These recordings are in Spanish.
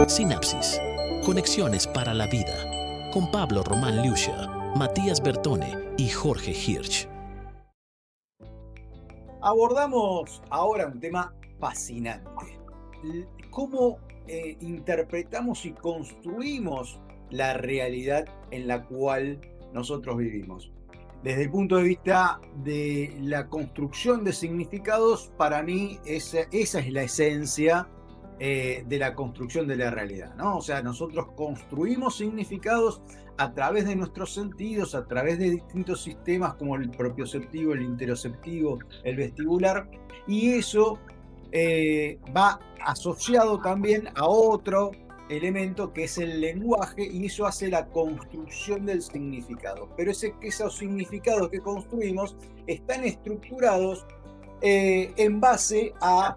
Sinapsis. Conexiones para la vida. Con Pablo Román Lucia, Matías Bertone y Jorge Hirsch. Abordamos ahora un tema fascinante. ¿Cómo interpretamos y construimos la realidad en la cual nosotros vivimos? Desde el punto de vista de la construcción de significados, para mí esa es la esencia de la construcción de la realidad, ¿no? O sea, nosotros construimos significados a través de nuestros sentidos, a través de distintos sistemas como el propioceptivo, el interoceptivo, el vestibular, y eso va asociado también a otro elemento que es el lenguaje, y eso hace la construcción del significado. Pero esos significados que construimos están estructurados en base a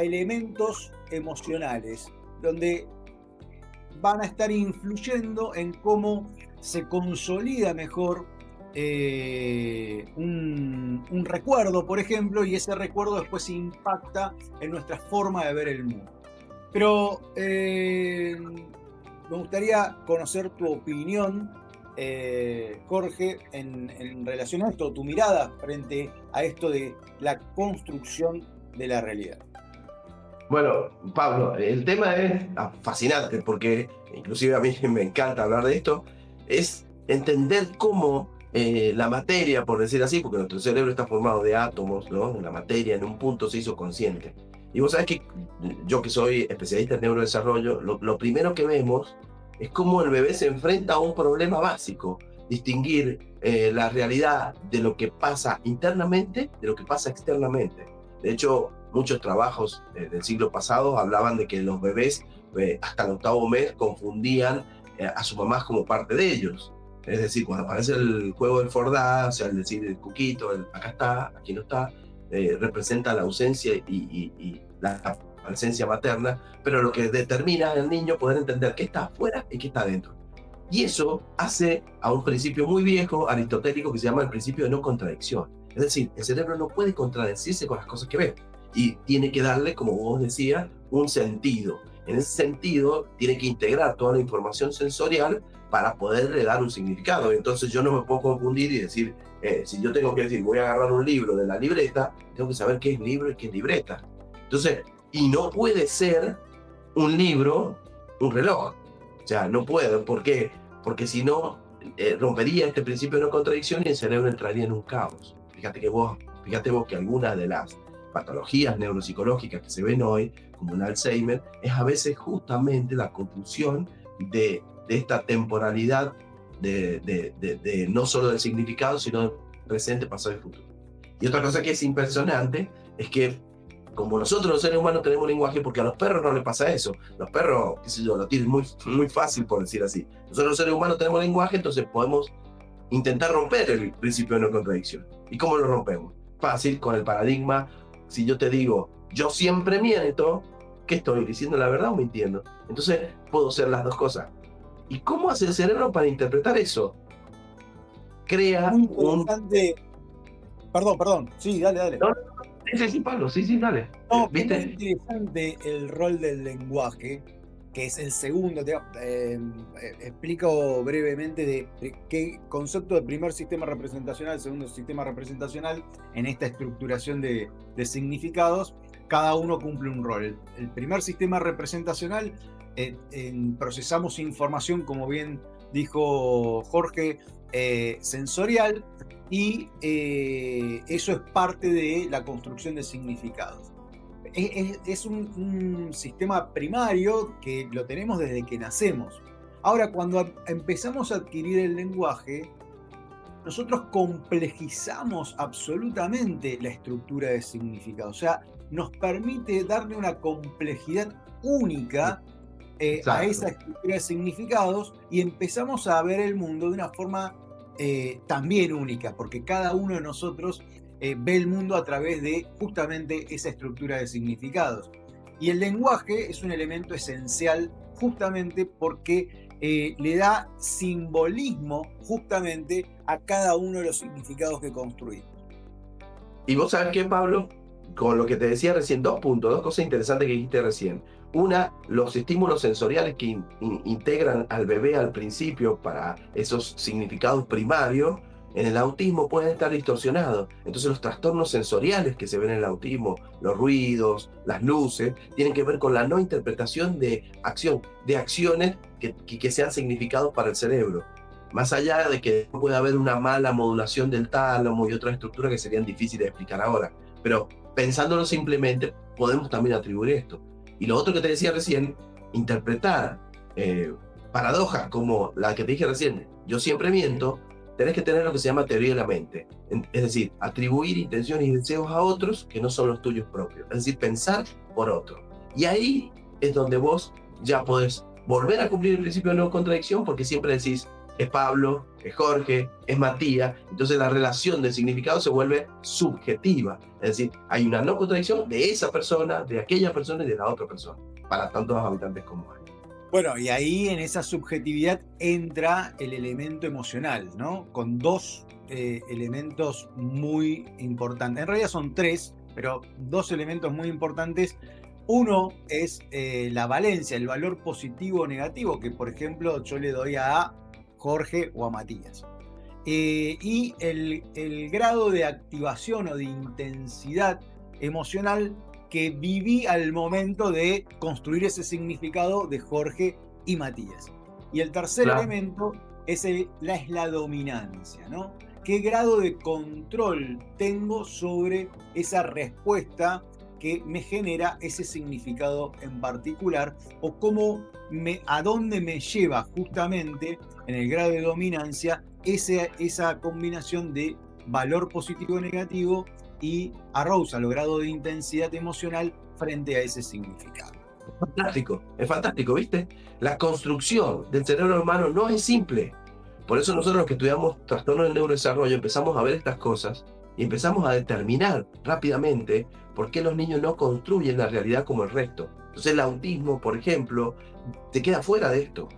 elementos emocionales, donde van a estar influyendo en cómo se consolida mejor un recuerdo, por ejemplo, y ese recuerdo después impacta en nuestra forma de ver el mundo. Pero me gustaría conocer tu opinión, Jorge, en relación a esto, tu mirada frente a esto de la construcción de la realidad. Bueno, Pablo, el tema es fascinante porque inclusive a mí me encanta hablar de esto, es entender cómo la materia, por decir así, porque nuestro cerebro está formado de átomos, ¿no? La materia en un punto se hizo consciente. Y vos sabés que yo, que soy especialista en neurodesarrollo, lo primero que vemos es cómo el bebé se enfrenta a un problema básico: distinguir la realidad de lo que pasa internamente de lo que pasa externamente. De hecho, muchos trabajos del siglo pasado hablaban de que los bebés hasta el 8º mes confundían a su mamá como parte de ellos. Es decir, cuando aparece el juego del Fordá, o sea, el decir el cuquito, acá está, aquí no está, representa la ausencia y la presencia materna, pero lo que determina al niño poder entender qué está afuera y qué está adentro. Y eso hace a un principio muy viejo, aristotélico, que se llama el principio de no contradicción. Es decir, el cerebro no puede contradecirse con las cosas que ve y tiene que darle, como vos decías, un sentido. En ese sentido, tiene que integrar toda la información sensorial para poderle dar un significado. Entonces yo no me puedo confundir y decir, si yo tengo que decir, voy a agarrar un libro de la libreta, tengo que saber qué es libro y qué es libreta. Entonces, y no puede ser un libro un reloj. O sea, no puedo. ¿Por qué? Porque si no, rompería este principio de no contradicción y el cerebro entraría en un caos. Fíjate vos que algunas de las patologías neuropsicológicas que se ven hoy, como el Alzheimer, es a veces justamente la confusión de esta temporalidad de no solo del significado, sino del presente, pasado y futuro. Y otra cosa que es impresionante es que, como nosotros los seres humanos tenemos lenguaje, porque a los perros no les pasa eso. Los perros, qué sé yo, lo tienen muy, muy fácil, por decir así. Nosotros los seres humanos tenemos lenguaje, entonces podemos intentar romper el principio de no contradicción. ¿Y cómo lo rompemos? Fácil, con el paradigma. Si yo te digo, yo siempre miento, ¿qué estoy diciendo, la verdad o mintiendo? Entonces puedo ser las dos cosas. ¿Y cómo hace el cerebro para interpretar eso? Crea un... Perdón. Sí, dale. No, sí, Pablo, sí, dale. No, ¿viste? es muy interesante el rol del lenguaje, que es el segundo. Explico brevemente de qué concepto de primer sistema representacional, segundo sistema representacional, en esta estructuración de significados, cada uno cumple un rol. El primer sistema representacional, procesamos información, como bien dijo Jorge, sensorial, y eso es parte de la construcción de significados. Es un sistema primario que lo tenemos desde que nacemos. Ahora, cuando empezamos a adquirir el lenguaje, nosotros complejizamos absolutamente la estructura de significado. O sea, nos permite darle una complejidad única a esa estructura de significados, y empezamos a ver el mundo de una forma también única, porque cada uno de nosotros ve el mundo a través de justamente esa estructura de significados. Y el lenguaje es un elemento esencial justamente porque le da simbolismo justamente a cada uno de los significados que construimos. Y vos sabés qué, Pablo, con lo que te decía recién, dos puntos, dos cosas interesantes que dijiste recién. Los estímulos sensoriales que integran al bebé al principio para esos significados primarios, en el autismo pueden estar distorsionados. Entonces los trastornos sensoriales que se ven en el autismo, los ruidos, las luces, tienen que ver con la no interpretación de acciones que sean significados para el cerebro. Más allá de que pueda haber una mala modulación del tálamo y otras estructuras que serían difíciles de explicar ahora. Pero pensándolo simplemente, podemos también atribuir esto. Y lo otro que te decía recién, interpretar paradojas como la que te dije recién, yo siempre miento, tenés que tener lo que se llama teoría de la mente. Es decir, atribuir intenciones y deseos a otros que no son los tuyos propios. Es decir, pensar por otro. Y ahí es donde vos ya podés volver a cumplir el principio de no contradicción, porque siempre decís, es Pablo, es Jorge, es Matías. Entonces la relación del significado se vuelve subjetiva. Es decir, hay una no contradicción de esa persona, de aquella persona y de la otra persona, para tantos habitantes como hay. Bueno, y ahí en esa subjetividad entra el elemento emocional, ¿no? Con dos elementos muy importantes. En realidad son tres, pero dos elementos muy importantes. Uno es la valencia, el valor positivo o negativo, que por ejemplo yo le doy a Jorge o a Matías. Y el grado de activación o de intensidad emocional que viví al momento de construir ese significado de Jorge y Matías. Y el tercer elemento es la dominancia, ¿no? ¿Qué grado de control tengo sobre esa respuesta que me genera ese significado en particular? O a dónde me lleva justamente en el grado de dominancia esa combinación de valor positivo y negativo y arousal o grado de intensidad emocional frente a ese significado. Es fantástico, ¿viste? La construcción del cerebro humano no es simple. Por eso nosotros los que estudiamos trastornos del neurodesarrollo empezamos a ver estas cosas y empezamos a determinar rápidamente por qué los niños no construyen la realidad como el resto. Entonces el autismo, por ejemplo, te queda fuera de esto.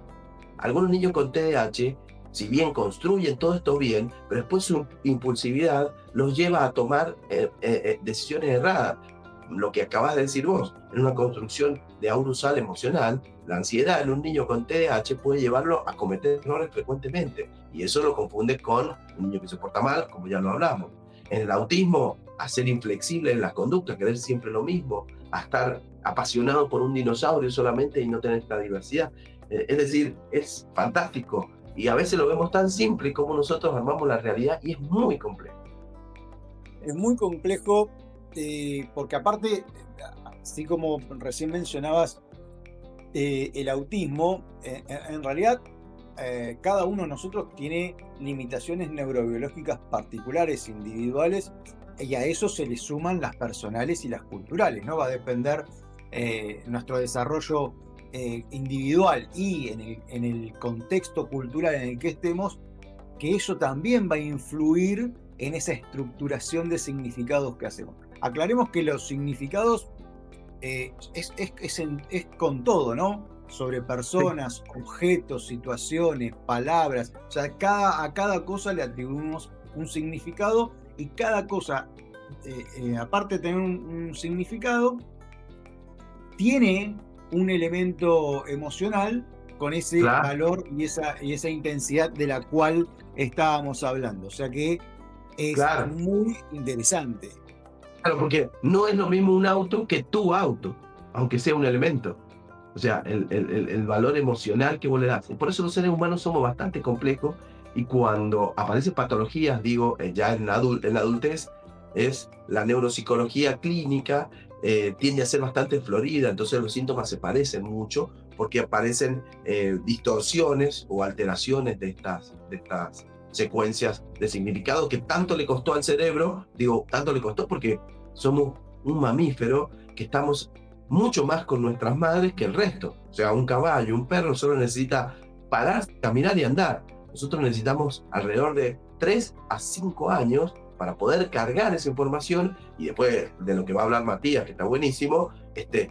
Algunos niños con TDAH, si bien construyen todo esto bien, pero después su impulsividad los lleva a tomar decisiones erradas. Lo que acabas de decir vos, en una construcción de arousal emocional, la ansiedad en un niño con TDAH puede llevarlo a cometer errores frecuentemente, y eso lo confunde con un niño que se porta mal, como ya lo hablamos. En el autismo, a ser inflexible en las conductas, querer siempre lo mismo, a estar apasionado por un dinosaurio solamente y no tener esta diversidad. Es decir, es fantástico. Y a veces lo vemos tan simple como nosotros armamos la realidad, y es muy complejo. Es muy complejo porque aparte, así como recién mencionabas, el autismo, en realidad cada uno de nosotros tiene limitaciones neurobiológicas particulares, individuales, y a eso se le suman las personales y las culturales, ¿no? Va a depender nuestro desarrollo individual y en el contexto cultural en el que estemos, que eso también va a influir en esa estructuración de significados que hacemos. Aclaremos que los significados es con todo, ¿no? Sobre personas, objetos, situaciones, palabras. O sea, a cada cosa le atribuimos un significado, y cada cosa, aparte de tener un significado, tiene un elemento emocional con ese valor y esa intensidad de la cual estábamos hablando. O sea que es muy interesante. Claro, porque no es lo mismo un auto que tu auto, aunque sea un elemento. O sea, el valor emocional que vos le das. Por eso los seres humanos somos bastante complejos, y cuando aparecen patologías, digo, ya en la adultez, es la neuropsicología clínica, tiende a ser bastante florida, entonces los síntomas se parecen mucho porque aparecen distorsiones o alteraciones de estas secuencias de significado que tanto le costó al cerebro. Digo, tanto le costó porque somos un mamífero que estamos mucho más con nuestras madres que el resto. O sea, un caballo, un perro solo necesita parar, caminar y andar. Nosotros necesitamos alrededor de 3 a 5 años para poder cargar esa información, y después de lo que va a hablar Matías, que está buenísimo,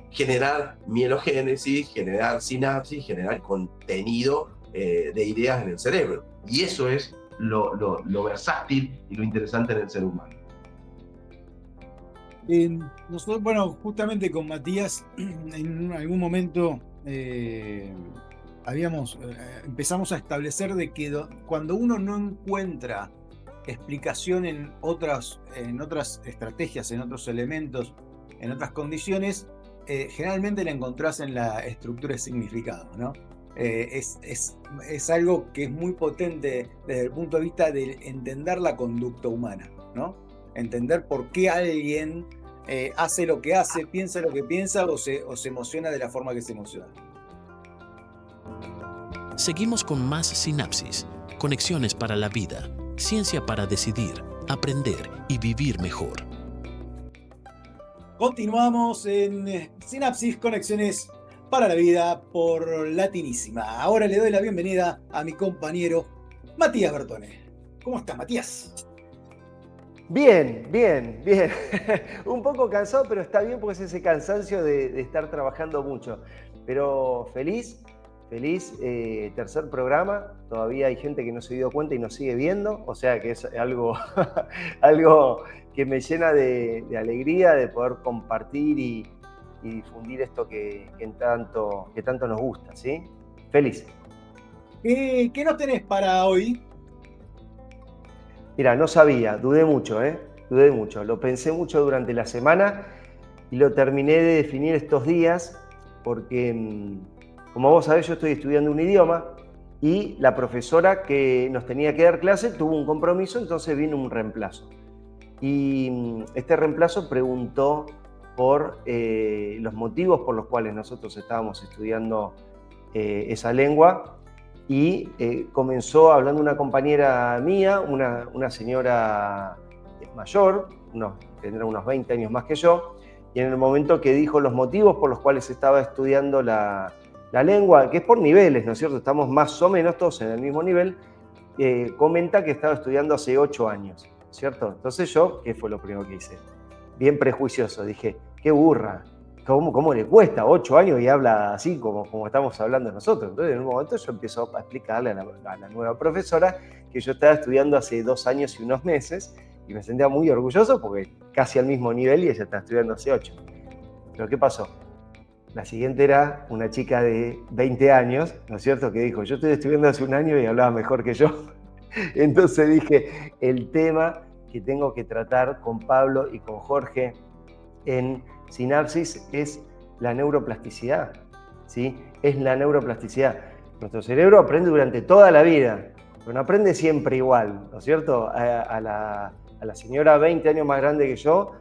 generar mielogénesis, generar sinapsis, generar contenido de ideas en el cerebro. Y eso es lo versátil y lo interesante en el ser humano. Nosotros, bueno, justamente con Matías, en algún momento empezamos a establecer de que cuando uno no encuentra explicación en otras estrategias, en otros elementos, en otras condiciones, generalmente la encontrás en la estructura de significado, ¿no? Es algo que es muy potente desde el punto de vista de entender la conducta humana, ¿no? Entender por qué alguien hace lo que hace, piensa lo que piensa o se emociona de la forma que se emociona. Seguimos con más Sinapsis, conexiones para la vida, ciencia para decidir, aprender y vivir mejor. Continuamos en Sinapsis, conexiones para la vida por Latinísima. Ahora le doy la bienvenida a mi compañero Matías Bertone. ¿Cómo estás, Matías? Bien. Un poco cansado, pero está bien porque es ese cansancio de estar trabajando mucho. Pero feliz, tercer programa. Todavía hay gente que no se dio cuenta y nos sigue viendo. O sea que es algo, algo que me llena de alegría de poder compartir y difundir esto que tanto nos gusta, ¿sí? Feliz. ¿Qué nos tenés para hoy? Mira, no sabía, dudé mucho. Lo pensé mucho durante la semana y lo terminé de definir estos días porque, como vos sabés, yo estoy estudiando un idioma y la profesora que nos tenía que dar clase tuvo un compromiso, entonces vino un reemplazo. Y este reemplazo preguntó por los motivos por los cuales nosotros estábamos estudiando esa lengua y comenzó hablando una compañera mía, una señora mayor, tendrá unos 20 años más que yo, y en el momento que dijo los motivos por los cuales estaba estudiando la lengua, que es por niveles, ¿no es cierto? Estamos más o menos todos en el mismo nivel, comenta que estaba estudiando hace 8 años, ¿cierto? Entonces yo, ¿qué fue lo primero que hice? Bien prejuicioso, dije, qué burra, ¿cómo le cuesta 8 años y habla así como estamos hablando nosotros? Entonces en un momento yo empiezo a explicarle a la nueva profesora que yo estaba estudiando hace 2 años y unos meses y me sentía muy orgulloso porque casi al mismo nivel y ella estaba estudiando hace 8. Pero ¿qué pasó? La siguiente era una chica de 20 años, ¿no es cierto?, que dijo, yo estoy estudiando hace 1 año y hablaba mejor que yo. Entonces dije, el tema que tengo que tratar con Pablo y con Jorge en Sinapsis es la neuroplasticidad, ¿sí? Es la neuroplasticidad. Nuestro cerebro aprende durante toda la vida, pero no aprende siempre igual, ¿no es cierto? A la señora 20 años más grande que yo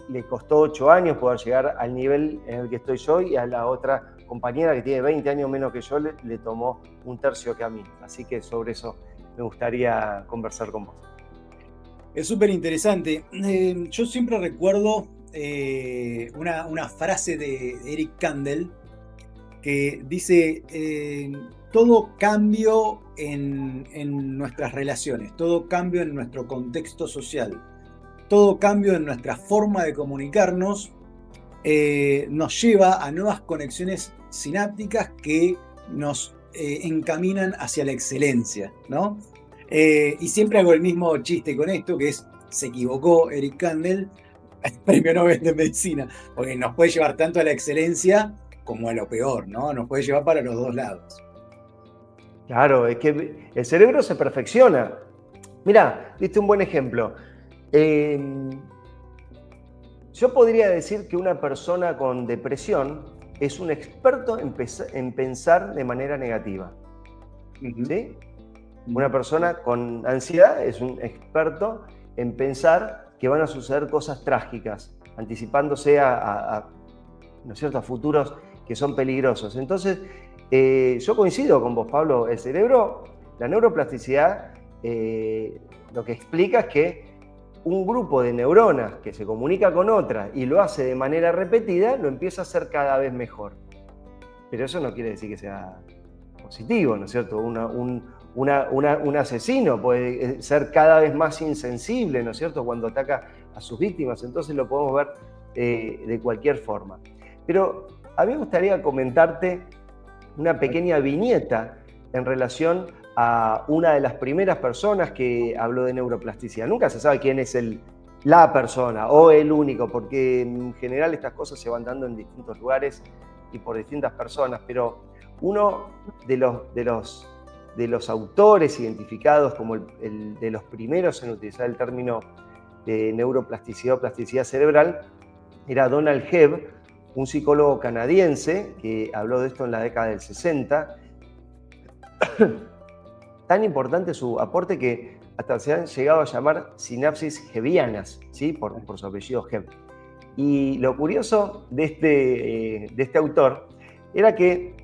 le costó 8 años poder llegar al nivel en el que estoy yo y a la otra compañera que tiene 20 años menos que yo le tomó 1/3 que a mí. Así que sobre eso me gustaría conversar con vos. Es súper interesante. Yo siempre recuerdo una frase de Eric Kandel que dice, todo cambio en nuestras relaciones, todo cambio en nuestro contexto social, todo cambio en nuestra forma de comunicarnos nos lleva a nuevas conexiones sinápticas que nos encaminan hacia la excelencia, ¿no? Y siempre hago el mismo chiste con esto, que es, se equivocó Eric Kandel, premio Nobel de Medicina, porque nos puede llevar tanto a la excelencia como a lo peor, ¿no? Nos puede llevar para los dos lados. Claro, es que el cerebro se perfecciona. Mirá, diste un buen ejemplo. Yo podría decir que una persona con depresión es un experto en pensar de manera negativa. ¿Sí? Una persona con ansiedad es un experto en pensar que van a suceder cosas trágicas, anticipándose ¿no es cierto?, a futuros que son peligrosos. Entonces, yo coincido con vos, Pablo. El cerebro, la neuroplasticidad, lo que explica es que un grupo de neuronas que se comunica con otras y lo hace de manera repetida, lo empieza a hacer cada vez mejor. Pero eso no quiere decir que sea positivo, ¿no es cierto? Un asesino puede ser cada vez más insensible, ¿no es cierto?, cuando ataca a sus víctimas. Entonces lo podemos ver de cualquier forma. Pero a mí me gustaría comentarte una pequeña viñeta en relación a una de las primeras personas que habló de neuroplasticidad. Nunca se sabe quién es el la persona o el único, porque en general estas cosas se van dando en distintos lugares y por distintas personas, pero uno de los autores identificados como el de los primeros en utilizar el término de neuroplasticidad o plasticidad cerebral era Donald Hebb, un psicólogo canadiense que habló de esto en la década del 60. Tan importante su aporte que hasta se han llegado a llamar sinapsis hebbianas, ¿sí? por su apellido Hebb. Y lo curioso de este autor era que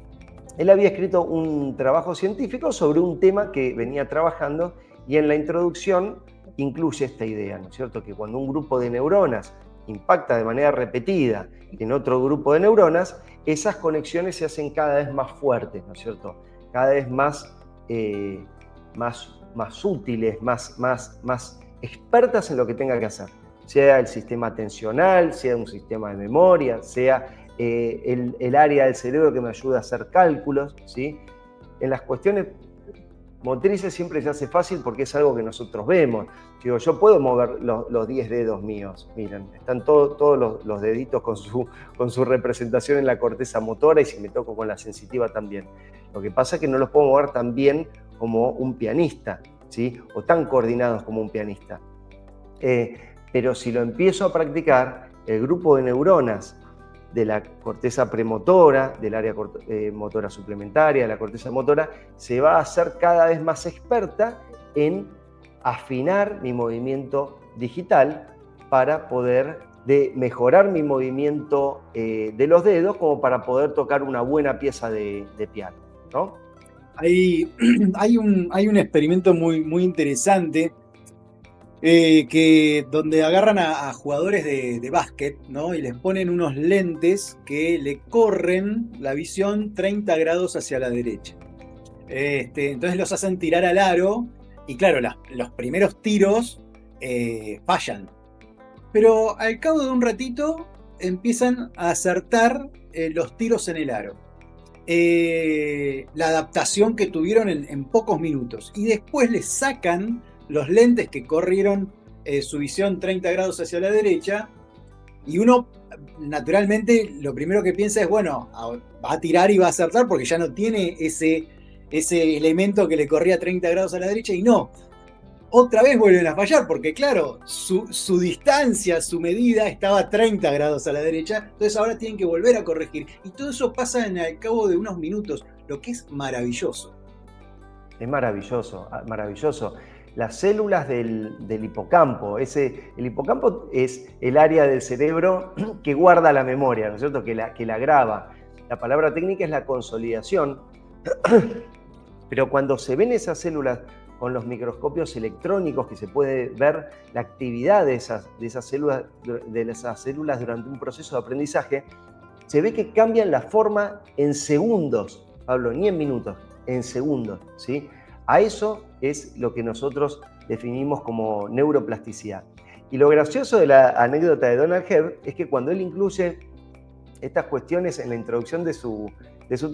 él había escrito un trabajo científico sobre un tema que venía trabajando y en la introducción incluye esta idea, ¿no es cierto? Que cuando un grupo de neuronas impacta de manera repetida en otro grupo de neuronas, esas conexiones se hacen cada vez más fuertes, ¿no es cierto? Cada vez más útiles, más expertas en lo que tenga que hacer. Sea el sistema atencional, sea un sistema de memoria, sea el área del cerebro que me ayuda a hacer cálculos, ¿sí? En las cuestiones motrices siempre se hace fácil porque es algo que nosotros vemos. Digo, yo puedo mover los 10 dedos míos, miren, están todos los deditos con su representación en la corteza motora y si me toco con la sensitiva también. Lo que pasa es que no los puedo mover tan bien como un pianista, ¿sí? O tan coordinados como un pianista. Pero si lo empiezo a practicar, el grupo de neuronas de la corteza premotora, del área motora suplementaria, de la corteza motora, se va a hacer cada vez más experta en afinar mi movimiento digital para poder mejorar mi movimiento de los dedos como para poder tocar una buena pieza de piano, ¿no? Hay un experimento muy interesante donde agarran a jugadores de básquet, ¿no? Y les ponen unos lentes que le corren la visión 30 grados hacia la derecha. Entonces los hacen tirar al aro y claro, los primeros tiros fallan. Pero al cabo de un ratito empiezan a acertar los tiros en el aro. La adaptación que tuvieron en pocos minutos. Y después les sacan los lentes que corrieron su visión 30 grados hacia la derecha y uno naturalmente lo primero que piensa es, bueno, va a tirar y va a acertar porque ya no tiene ese elemento que le corría 30 grados a la derecha y no, otra vez vuelven a fallar porque claro, su distancia, su medida estaba a 30 grados a la derecha, entonces ahora tienen que volver a corregir y todo eso pasa al cabo de unos minutos, lo que es maravilloso. Es maravilloso, maravilloso. Las células del hipocampo, el hipocampo es el área del cerebro que guarda la memoria, ¿no es cierto? Que la graba. La palabra técnica es la consolidación, pero cuando se ven esas células con los microscopios electrónicos que se puede ver la actividad de esas células durante un proceso de aprendizaje, se ve que cambian la forma en segundos, Pablo, ni en minutos, en segundos, ¿sí? A eso es lo que nosotros definimos como neuroplasticidad. Y lo gracioso de la anécdota de Donald Hebb es que cuando él incluye estas cuestiones en la introducción de su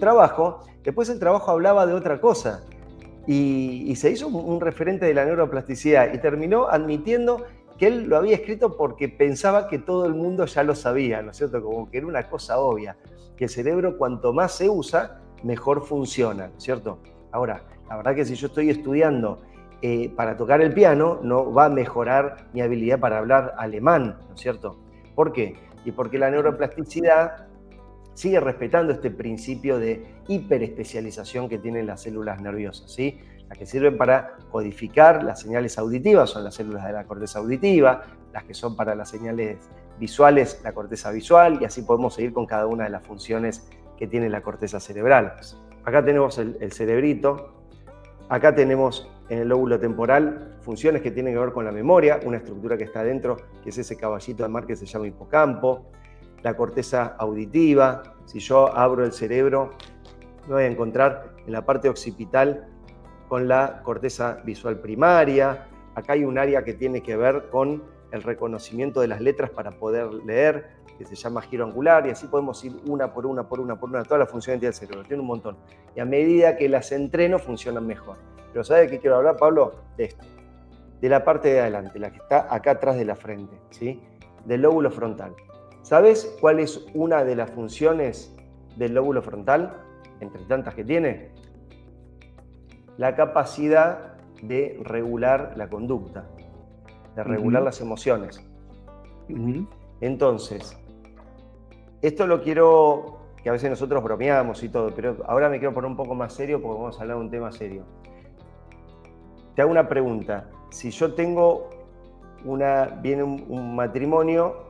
trabajo, después el trabajo hablaba de otra cosa. Y se hizo un referente de la neuroplasticidad y terminó admitiendo que él lo había escrito porque pensaba que todo el mundo ya lo sabía, ¿no es cierto? Como que era una cosa obvia, que el cerebro cuanto más se usa, mejor funciona, ¿no es cierto? Ahora, la verdad que si yo estoy estudiando para tocar el piano, no va a mejorar mi habilidad para hablar alemán, ¿no es cierto? ¿Por qué? Y porque la neuroplasticidad sigue respetando este principio de hiperespecialización que tienen las células nerviosas, ¿sí? Las que sirven para codificar las señales auditivas son las células de la corteza auditiva, las que son para las señales visuales, la corteza visual, y así podemos seguir con cada una de las funciones que tiene la corteza cerebral. Acá tenemos el cerebrito, acá tenemos en el lóbulo temporal funciones que tienen que ver con la memoria, una estructura que está adentro, que es ese caballito de mar que se llama hipocampo, la corteza auditiva. Si yo abro el cerebro, me voy a encontrar en la parte occipital con la corteza visual primaria. Acá hay un área que tiene que ver con el reconocimiento de las letras para poder leer, que se llama giro angular, y así podemos ir una por una, todas las funciones del cerebro, tiene un montón. Y a medida que las entreno, funcionan mejor. Pero ¿sabe de qué quiero hablar, Pablo? De esto. de la parte de adelante, la que está acá atrás de la frente, ¿sí? Del lóbulo frontal. ¿Sabes cuál es una de las funciones del lóbulo frontal, entre tantas que tiene? La capacidad de regular la conducta, de regular las emociones. Entonces, esto lo quiero, que a veces nosotros bromeamos y todo, pero ahora me quiero poner un poco más serio porque vamos a hablar de un tema serio. Te hago una pregunta. Si yo tengo viene un matrimonio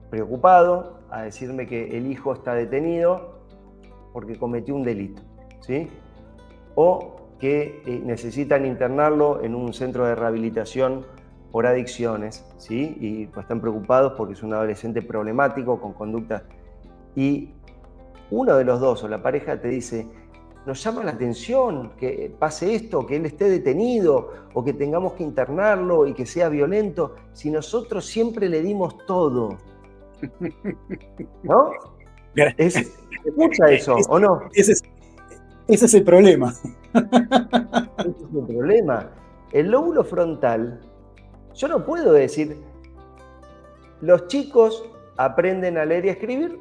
preocupado a decirme que el hijo está detenido porque cometió un delito, ¿sí? O que necesitan internarlo en un centro de rehabilitación por adicciones, ¿sí? Y pues están preocupados porque es un adolescente problemático con conductas. Y uno de los dos o la pareja te dice, nos llama la atención que pase esto, que él esté detenido o que tengamos que internarlo y que sea violento, si nosotros siempre le dimos todo. ¿No? ¿Escucha eso o no? Ese es el problema. Ese es el problema. El lóbulo frontal, yo no puedo decir, los chicos aprenden a leer y a escribir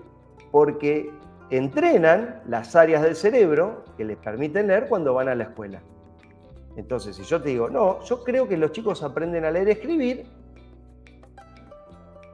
porque entrenan las áreas del cerebro que les permiten leer cuando van a la escuela. Entonces, si yo te digo, no, yo creo que los chicos aprenden a leer y a escribir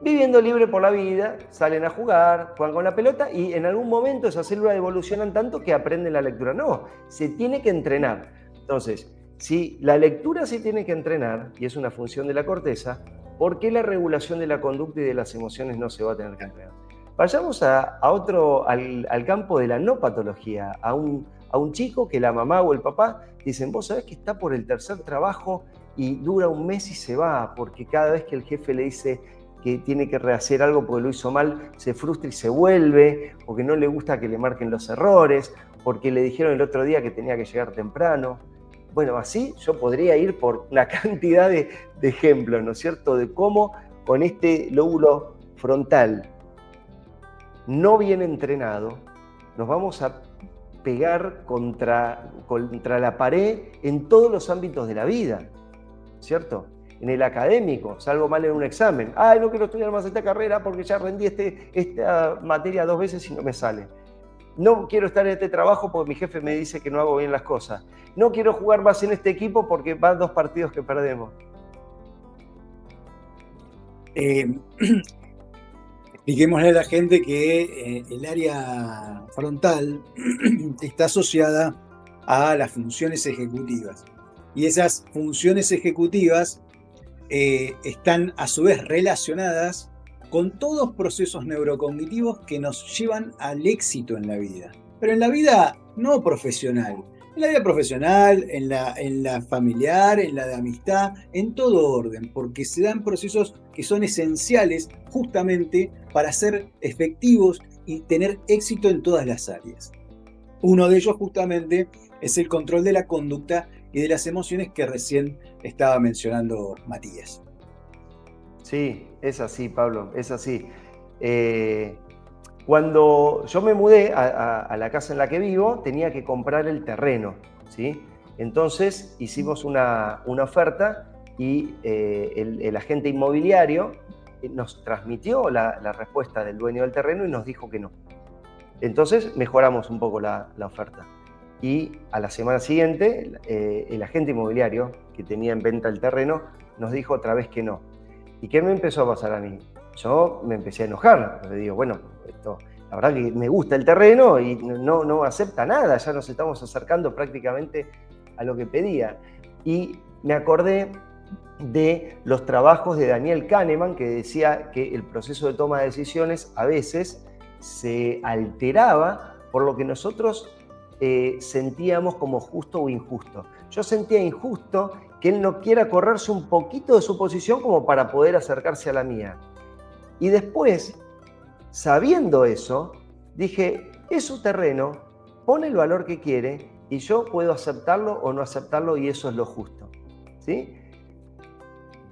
viviendo libre por la vida, salen a jugar, juegan con la pelota y en algún momento esas células evolucionan tanto que aprenden la lectura. No, se tiene que entrenar. Entonces, si la lectura se tiene que entrenar, y es una función de la corteza, ¿por qué la regulación de la conducta y de las emociones no se va a tener que entrenar? Vayamos al campo de la no patología, a un chico que la mamá o el papá dicen, vos sabés que está por el tercer trabajo y dura un mes y se va, porque cada vez que el jefe le dice que tiene que rehacer algo porque lo hizo mal, se frustra y se vuelve, porque no le gusta que le marquen los errores, porque le dijeron el otro día que tenía que llegar temprano. Bueno, así yo podría ir por una cantidad de ejemplos, ¿no es cierto?, de cómo con este lóbulo frontal no bien entrenado, nos vamos a pegar contra la pared en todos los ámbitos de la vida, ¿cierto? En el académico, salgo mal en un examen. Ay, no quiero estudiar más esta carrera porque ya rendí esta materia 2 veces y no me sale. No quiero estar en este trabajo porque mi jefe me dice que no hago bien las cosas. No quiero jugar más en este equipo porque van 2 partidos que perdemos. Expliquémosle a la gente que el área frontal está asociada a las funciones ejecutivas. Y esas funciones ejecutivas están a su vez relacionadas con todos procesos neurocognitivos que nos llevan al éxito en la vida. Pero en la vida no profesional. En la vida profesional, en la familiar, en la de amistad, en todo orden, porque se dan procesos que son esenciales justamente para ser efectivos y tener éxito en todas las áreas. Uno de ellos justamente es el control de la conducta y de las emociones que recién estaba mencionando Matías. Sí, es así, Pablo, es así. Cuando yo me mudé a la casa en la que vivo, tenía que comprar el terreno, ¿sí? Entonces hicimos una oferta y el agente inmobiliario nos transmitió la respuesta del dueño del terreno y nos dijo que no. Entonces mejoramos un poco la oferta. Y a la semana siguiente, el agente inmobiliario que tenía en venta el terreno nos dijo otra vez que no. ¿Y qué me empezó a pasar a mí? Yo me empecé a enojar. Le digo, bueno, la verdad que me gusta el terreno y no acepta nada. Ya nos estamos acercando prácticamente a lo que pedía. Y me acordé de los trabajos de Daniel Kahneman, que decía que el proceso de toma de decisiones a veces se alteraba por lo que nosotros sentíamos como justo o injusto. Yo sentía injusto que él no quiera correrse un poquito de su posición como para poder acercarse a la mía. Y después, sabiendo eso, dije, es su terreno, pone el valor que quiere y yo puedo aceptarlo o no aceptarlo y eso es lo justo, ¿sí?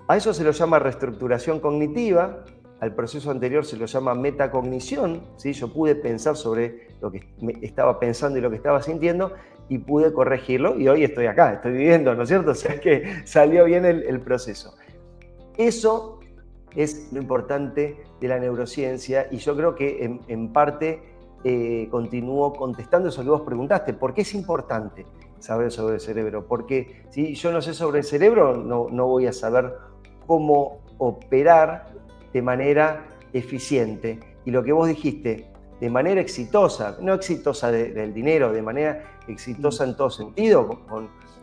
A eso se lo llama reestructuración cognitiva, al proceso anterior se lo llama metacognición, ¿sí? Yo pude pensar sobre lo que estaba pensando y lo que estaba sintiendo, y pude corregirlo y hoy estoy acá, estoy viviendo, ¿no es cierto? O sea que salió bien el proceso. Eso es lo importante de la neurociencia y yo creo que en parte continúo contestando eso que vos preguntaste. ¿Por qué es importante saber sobre el cerebro? Porque si yo no sé sobre el cerebro, no voy a saber cómo operar de manera eficiente. Y lo que vos dijiste, de manera exitosa, no exitosa del dinero, de manera exitosa en todo sentido,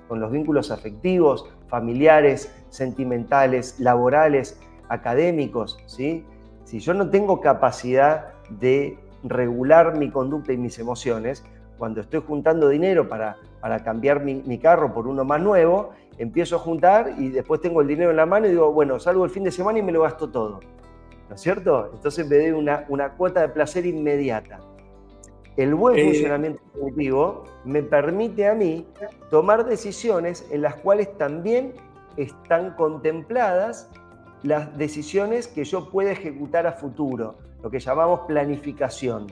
con los vínculos afectivos, familiares, sentimentales, laborales, académicos, ¿sí? Si yo no tengo capacidad de regular mi conducta y mis emociones, cuando estoy juntando dinero para cambiar mi carro por uno más nuevo, empiezo a juntar y después tengo el dinero en la mano y digo, bueno, salgo el fin de semana y me lo gasto todo. ¿No es cierto? Entonces me doy una cuota de placer inmediata. El buen funcionamiento cognitivo me permite a mí tomar decisiones en las cuales también están contempladas las decisiones que yo pueda ejecutar a futuro, lo que llamamos planificación,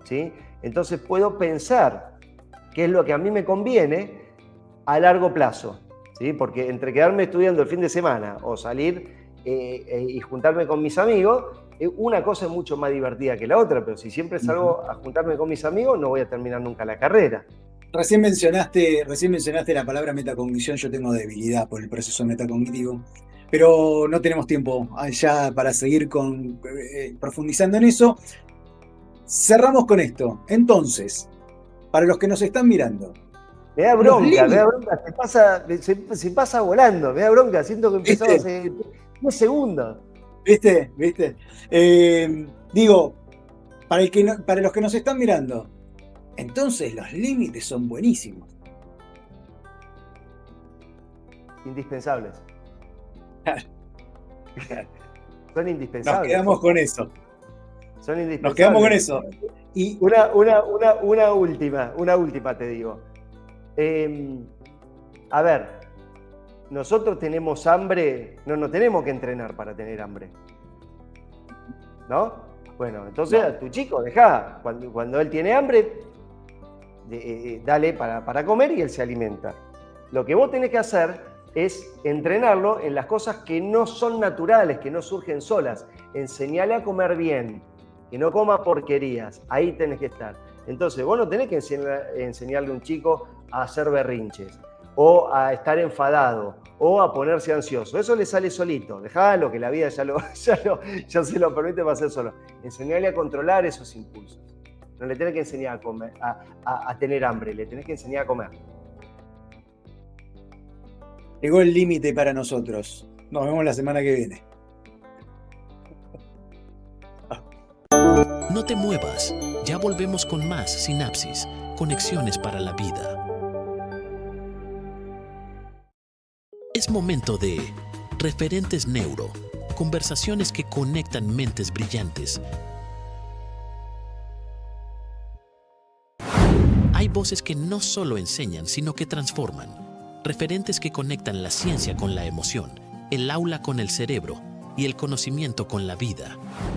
¿sí? Entonces puedo pensar qué es lo que a mí me conviene a largo plazo, ¿sí? Porque entre quedarme estudiando el fin de semana o salir y juntarme con mis amigos, una cosa es mucho más divertida que la otra, pero si siempre salgo a juntarme con mis amigos, no voy a terminar nunca la carrera. Recién mencionaste la palabra metacognición. Yo tengo debilidad por el proceso metacognitivo, pero no tenemos tiempo ya para seguir profundizando en eso. Cerramos con esto. Entonces, para los que nos están mirando, me da bronca, se pasa volando, me da bronca, siento que empezamos hace 10 segundos. ¿Viste? Digo, para los que nos están mirando, entonces los límites son buenísimos. Indispensables. Son indispensables. Nos quedamos con eso. Son indispensables. Nos quedamos con eso. Y una última te digo. A ver, nosotros tenemos hambre, no tenemos que entrenar para tener hambre, ¿no? Bueno, entonces a tu chico dejá, cuando él tiene hambre, dale para comer y él se alimenta. Lo que vos tenés que hacer es entrenarlo en las cosas que no son naturales, que no surgen solas. Enseñale a comer bien, que no coma porquerías, ahí tenés que estar. Entonces vos no tenés que enseñarle a un chico a hacer berrinches, o a estar enfadado, o a ponerse ansioso. Eso le sale solito. Dejalo, que la vida ya se lo permite para hacer solo. Enseñarle a controlar esos impulsos. No le tenés que enseñar a comer, a tener hambre, le tenés que enseñar a comer. Llegó el límite para nosotros. Nos vemos la semana que viene. No te muevas. Ya volvemos con más Sinapsis, conexiones para la vida. Es momento de Referentes Neuro, conversaciones que conectan mentes brillantes. Hay voces que no solo enseñan, sino que transforman. Referentes que conectan la ciencia con la emoción, el aula con el cerebro y el conocimiento con la vida.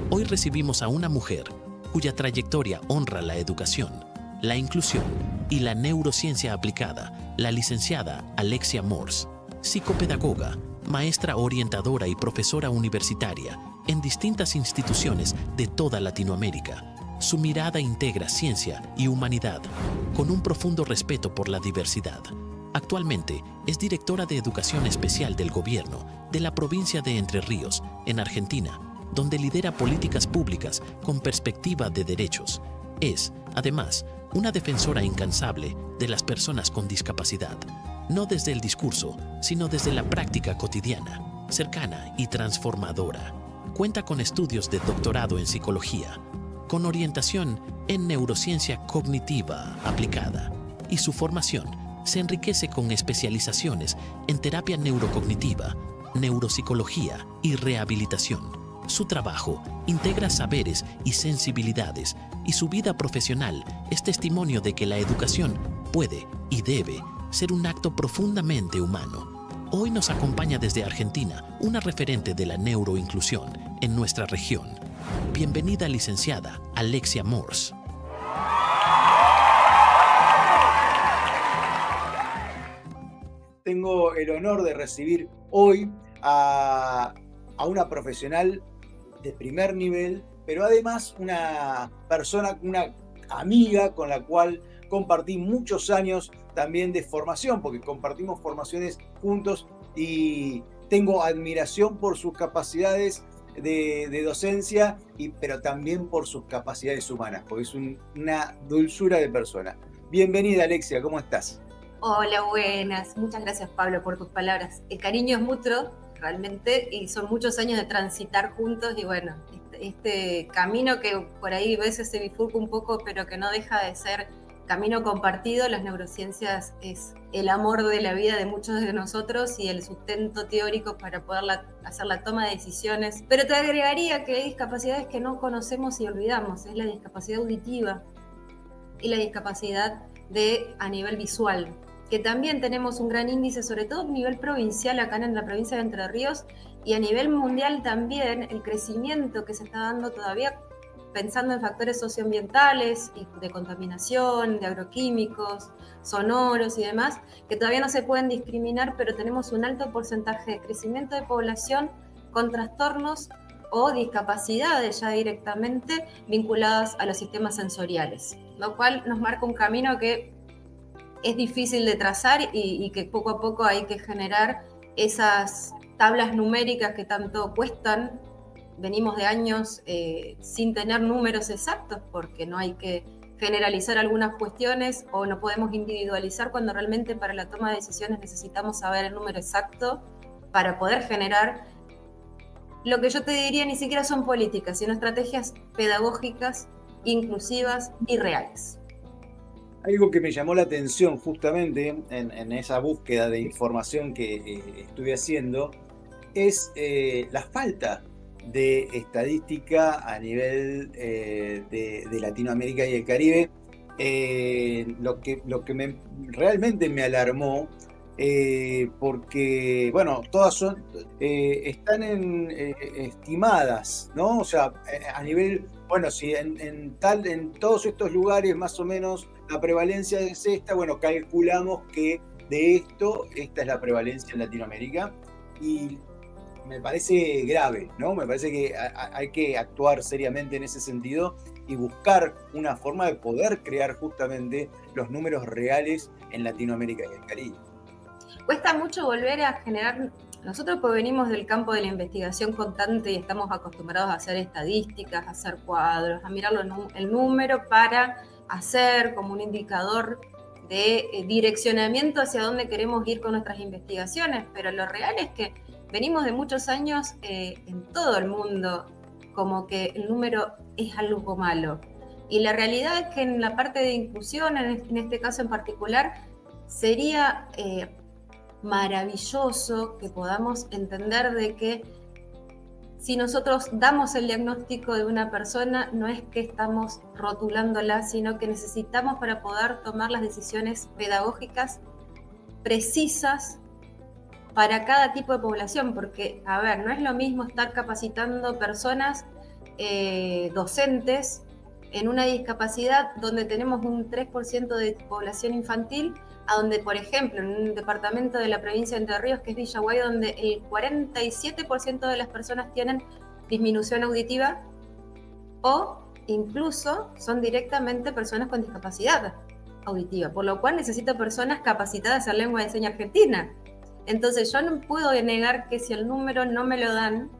Hoy recibimos a una mujer cuya trayectoria honra la educación, la inclusión y la neurociencia aplicada, la licenciada Alexia Morse, psicopedagoga, maestra orientadora y profesora universitaria en distintas instituciones de toda Latinoamérica. Su mirada integra ciencia y humanidad con un profundo respeto por la diversidad. Actualmente es directora de Educación Especial del Gobierno de la provincia de Entre Ríos, en Argentina, donde lidera políticas públicas con perspectiva de derechos. Es, además, una defensora incansable de las personas con discapacidad, no desde el discurso, sino desde la práctica cotidiana, cercana y transformadora. Cuenta con estudios de doctorado en psicología, con orientación en neurociencia cognitiva aplicada, y su formación se enriquece con especializaciones en terapia neurocognitiva, neuropsicología y rehabilitación. Su trabajo integra saberes y sensibilidades, y su vida profesional es testimonio de que la educación puede y debe ser un acto profundamente humano. Hoy nos acompaña desde Argentina una referente de la neuroinclusión en nuestra región. Bienvenida, licenciada Alexia Morse. tengo el honor de recibir hoy a una profesional de primer nivel, pero además una persona, una amiga con la cual compartí muchos años también de formación, porque compartimos formaciones juntos y tengo admiración por sus capacidades de docencia, pero también por sus capacidades humanas, porque es una dulzura de persona. Bienvenida, Alexia, ¿cómo estás? Hola, buenas. Muchas gracias, Pablo, por tus palabras. El cariño es mutuo, realmente, y son muchos años de transitar juntos y bueno, este camino que por ahí a veces se bifurca un poco, pero que no deja de ser camino compartido. Las neurociencias es el amor de la vida de muchos de nosotros y el sustento teórico para poder hacer la toma de decisiones. Pero te agregaría que hay discapacidades que no conocemos y olvidamos. Es la discapacidad auditiva y la discapacidad a nivel visual, que también tenemos un gran índice, sobre todo a nivel provincial, acá en la provincia de Entre Ríos, y a nivel mundial también el crecimiento que se está dando todavía pensando en factores socioambientales y de contaminación, de agroquímicos, sonoros y demás, que todavía no se pueden discriminar, pero tenemos un alto porcentaje de crecimiento de población con trastornos o discapacidades ya directamente vinculadas a los sistemas sensoriales, lo cual nos marca un camino que es difícil de trazar y que poco a poco hay que generar esas tablas numéricas que tanto cuestan. Venimos de años sin tener números exactos porque no hay que generalizar algunas cuestiones o no podemos individualizar cuando realmente para la toma de decisiones necesitamos saber el número exacto para poder generar. Lo que yo te diría ni siquiera son políticas, sino estrategias pedagógicas, inclusivas y reales. Algo que me llamó la atención justamente en esa búsqueda de información que estuve haciendo es la falta de estadística a nivel de Latinoamérica y el Caribe. Lo que realmente me alarmó, porque, bueno, todas están estimadas, ¿no? O sea, a nivel, bueno, si en todos estos lugares más o menos la prevalencia es esta, bueno, calculamos que de esta es la prevalencia en Latinoamérica y me parece grave, ¿no? Me parece que hay que actuar seriamente en ese sentido y buscar una forma de poder crear justamente los números reales en Latinoamérica y el Caribe. Cuesta mucho volver a generar. Nosotros pues venimos del campo de la investigación constante y estamos acostumbrados a hacer estadísticas, a hacer cuadros, a mirar el número para hacer como un indicador de direccionamiento hacia dónde queremos ir con nuestras investigaciones, pero lo real es que venimos de muchos años en todo el mundo como que el número es algo malo. Y la realidad es que en la parte de inclusión, en este caso en particular, sería maravilloso que podamos entender de que si nosotros damos el diagnóstico de una persona, no es que estamos rotulándola, sino que necesitamos para poder tomar las decisiones pedagógicas precisas para cada tipo de población, porque, a ver, no es lo mismo estar capacitando personas docentes en una discapacidad donde tenemos un 3% de población infantil, a donde, por ejemplo, en un departamento de la provincia de Entre Ríos, que es Villaguay, donde el 47% de las personas tienen disminución auditiva o incluso son directamente personas con discapacidad auditiva, por lo cual necesito personas capacitadas en lengua de señas argentina. Entonces yo no puedo negar que si el número no me lo dan,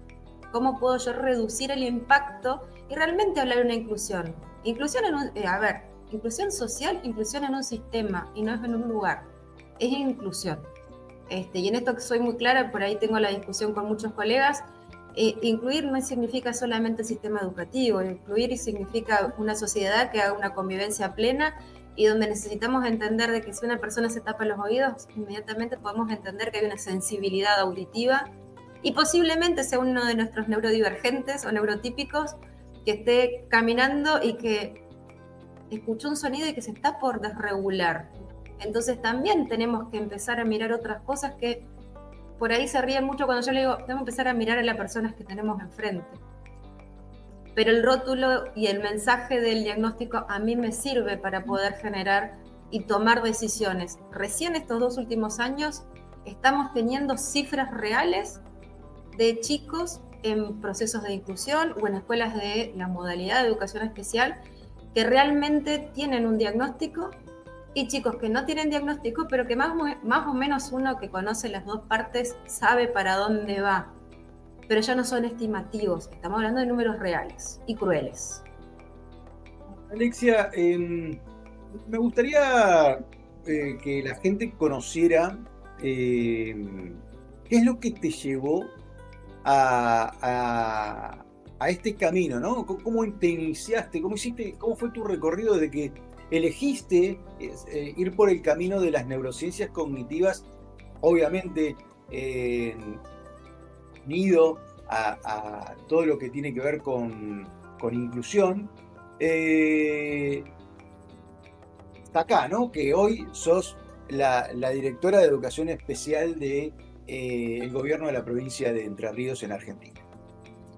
¿cómo puedo yo reducir el impacto y realmente hablar de una inclusión? Inclusión inclusión social, inclusión en un sistema y no es en un lugar, es inclusión. Y en esto que soy muy clara, por ahí tengo la discusión con muchos colegas, incluir no significa solamente el sistema educativo, incluir significa una sociedad que haga una convivencia plena y donde necesitamos entender de que si una persona se tapa los oídos, inmediatamente podemos entender que hay una sensibilidad auditiva y posiblemente sea uno de nuestros neurodivergentes o neurotípicos que esté caminando y que escuchó un sonido y que se está por desregular. Entonces también tenemos que empezar a mirar otras cosas que por ahí se ríen mucho cuando yo le digo, tenemos que empezar a mirar a las personas que tenemos enfrente. Pero el rótulo y el mensaje del diagnóstico a mí me sirve para poder generar y tomar decisiones. Recién estos 2 últimos años estamos teniendo cifras reales de chicos en procesos de inclusión o en escuelas de la modalidad de educación especial que realmente tienen un diagnóstico y chicos que no tienen diagnóstico, pero que más o menos uno que conoce las dos partes sabe para dónde va. Pero ya no son estimativos, estamos hablando de números reales y crueles. Alexia, me gustaría que la gente conociera qué es lo que te llevó a este camino, ¿no? ¿Cómo te iniciaste? ¿Cómo fue tu recorrido desde que elegiste ir por el camino de las neurociencias cognitivas? Obviamente, unido a todo lo que tiene que ver con inclusión. Está acá, ¿no? Que hoy sos la directora de educación especial de el gobierno de la provincia de Entre Ríos en Argentina.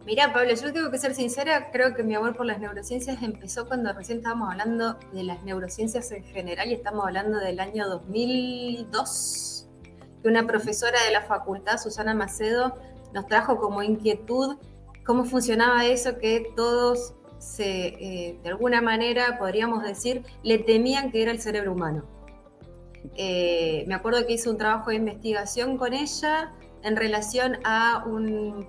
Mirá, Pablo, yo tengo que ser sincera, creo que mi amor por las neurociencias empezó cuando recién estábamos hablando de las neurociencias en general y estamos hablando del año 2002, que una profesora de la facultad, Susana Macedo, nos trajo como inquietud cómo funcionaba eso que todos de alguna manera, podríamos decir, le temían que era el cerebro humano. Me acuerdo que hice un trabajo de investigación con ella en relación a un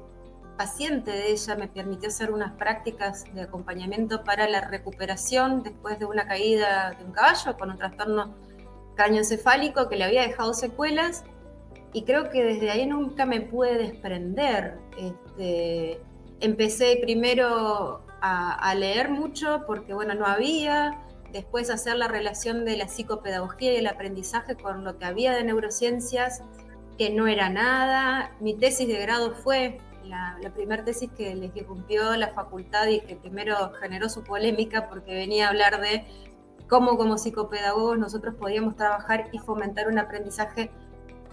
paciente de ella, me permitió hacer unas prácticas de acompañamiento para la recuperación después de una caída de un caballo con un trastorno craneoencefálico que le había dejado secuelas, y creo que desde ahí nunca me pude desprender. Empecé primero a leer mucho porque, bueno, no había, después hacer la relación de la psicopedagogía y el aprendizaje con lo que había de neurociencias, que no era nada. Mi tesis de grado fue la primera tesis que les irrumpió la facultad y que primero generó su polémica porque venía a hablar de cómo como psicopedagogos nosotros podíamos trabajar y fomentar un aprendizaje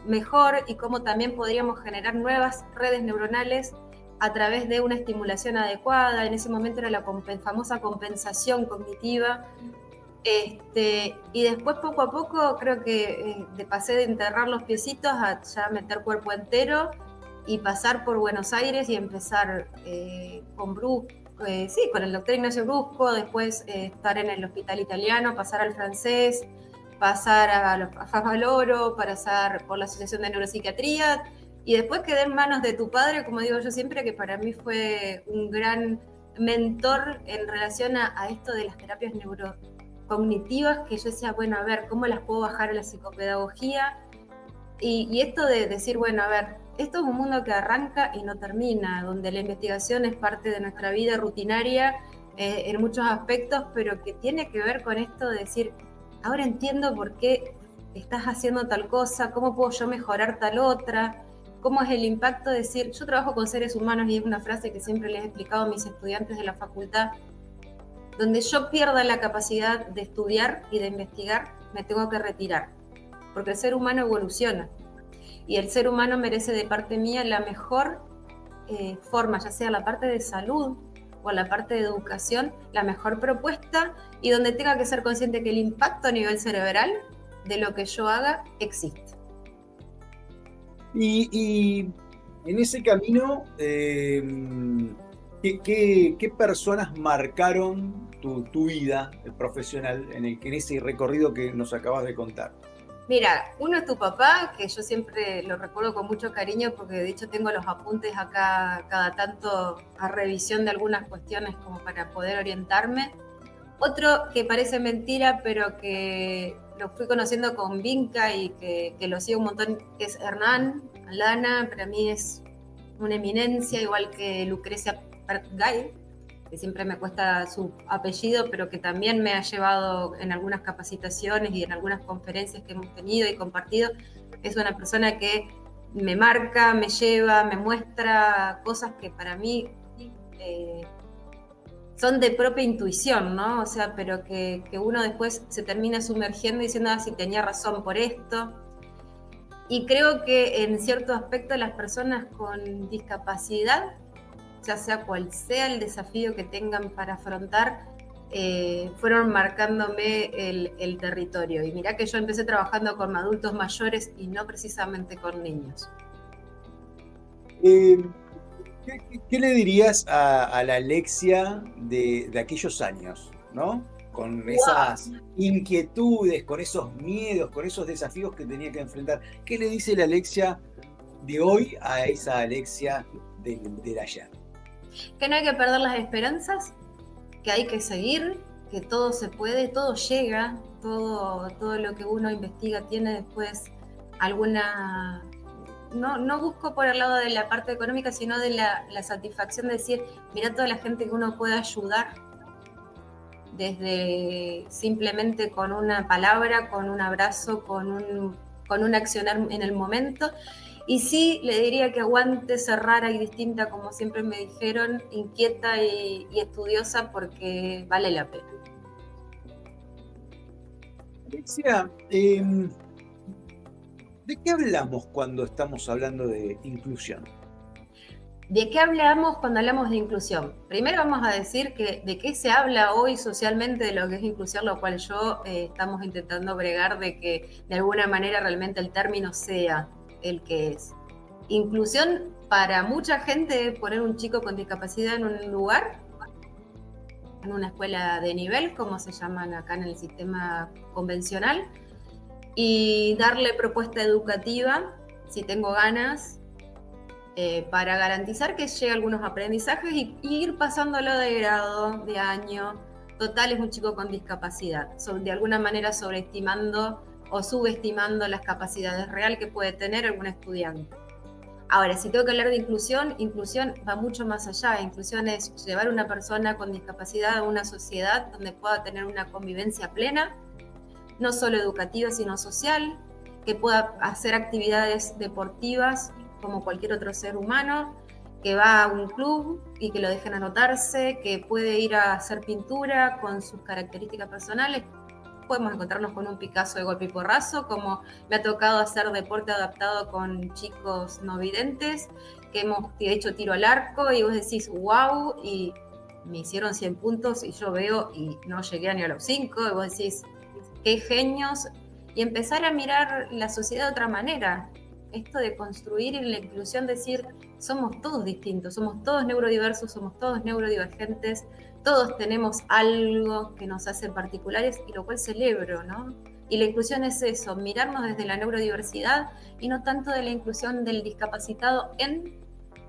mejor y cómo también podríamos generar nuevas redes neuronales a través de una estimulación adecuada. En ese momento era la famosa compensación cognitiva. Y después poco a poco creo que pasé de enterrar los piecitos a ya meter cuerpo entero y pasar por Buenos Aires y empezar con el doctor Ignacio Brusco, después estar en el hospital italiano, pasar al francés, pasar a Favaloro, pasar por la Asociación de Neuropsiquiatría, y después quedé en manos de tu padre, como digo yo siempre, que para mí fue un gran mentor en relación a esto de las terapias neurocognitivas, que yo decía, bueno, a ver, ¿cómo las puedo bajar a la psicopedagogía? Y esto de decir, bueno, a ver, esto es un mundo que arranca y no termina, donde la investigación es parte de nuestra vida rutinaria en muchos aspectos, pero que tiene que ver con esto de decir, ahora entiendo por qué estás haciendo tal cosa, cómo puedo yo mejorar tal otra, cómo es el impacto de decir, yo trabajo con seres humanos y es una frase que siempre les he explicado a mis estudiantes de la facultad, donde yo pierda la capacidad de estudiar y de investigar, me tengo que retirar, porque el ser humano evoluciona y el ser humano merece de parte mía la mejor forma, ya sea la parte de salud o la parte de educación, la mejor propuesta, y donde tenga que ser consciente que el impacto a nivel cerebral de lo que yo haga existe. Y en ese camino, ¿qué personas marcaron tu vida profesional en ese recorrido que nos acabas de contar? Mira, uno es tu papá, que yo siempre lo recuerdo con mucho cariño porque de hecho tengo los apuntes acá cada tanto a revisión de algunas cuestiones como para poder orientarme. Otro que parece mentira, pero que lo fui conociendo con Vinca y que lo sigo un montón, es Hernán Aldana. Para mí es una eminencia, igual que Lucrecia Pertgay, que siempre me cuesta su apellido, pero que también me ha llevado en algunas capacitaciones y en algunas conferencias que hemos tenido y compartido. Es una persona que me marca, me lleva, me muestra cosas que para mí son de propia intuición, ¿no? O sea, pero que uno después se termina sumergiendo diciendo, sí, tenía razón por esto. Y creo que en cierto aspecto las personas con discapacidad, ya sea cual sea el desafío que tengan para afrontar, fueron marcándome el territorio. Y mirá que yo empecé trabajando con adultos mayores y no precisamente con niños. ¿Qué le dirías a la Alexia de aquellos años, ¿no? Con esas inquietudes, con esos miedos, con esos desafíos que tenía que enfrentar. ¿Qué le dice la Alexia de hoy a esa Alexia del ayer? Que no hay que perder las esperanzas, que hay que seguir, que todo se puede, todo llega, todo lo que uno investiga tiene después alguna... No busco por el lado de la parte económica, sino de la satisfacción de decir, mira toda la gente que uno puede ayudar, desde simplemente con una palabra, con un abrazo, con un accionar en el momento. Y sí, le diría que aguante ser rara y distinta, como siempre me dijeron, inquieta y estudiosa, porque vale la pena. Alexia, ¿de qué hablamos cuando estamos hablando de inclusión? ¿De qué hablamos cuando hablamos de inclusión? Primero vamos a decir que de qué se habla hoy socialmente de lo que es inclusión, lo cual yo estamos intentando bregar de que de alguna manera realmente el término sea el que es. Inclusión para mucha gente es poner un chico con discapacidad en un lugar, en una escuela de nivel, como se llaman acá en el sistema convencional, y darle propuesta educativa, si tengo ganas, para garantizar que llegue a algunos aprendizajes y ir pasándolo de grado, de año. Total, es un chico con discapacidad, de alguna manera sobreestimando o subestimando las capacidades reales que puede tener algún estudiante. Ahora, si tengo que hablar de inclusión va mucho más allá. Inclusión es llevar a una persona con discapacidad a una sociedad donde pueda tener una convivencia plena, no solo educativa, sino social, que pueda hacer actividades deportivas como cualquier otro ser humano, que va a un club y que lo dejen anotarse, que puede ir a hacer pintura con sus características personales. Podemos encontrarnos con un Picasso de golpe y porrazo, como me ha tocado hacer deporte adaptado con chicos no videntes, que hemos hecho tiro al arco y vos decís, wow, y me hicieron 100 puntos y yo veo y no llegué ni a los 5, y vos decís, qué genios, y empezar a mirar la sociedad de otra manera. Esto de construir y la inclusión, decir, somos todos distintos, somos todos neurodiversos, somos todos neurodivergentes, todos tenemos algo que nos hace particulares y lo cual celebro, ¿no? Y la inclusión es eso, mirarnos desde la neurodiversidad y no tanto de la inclusión del discapacitado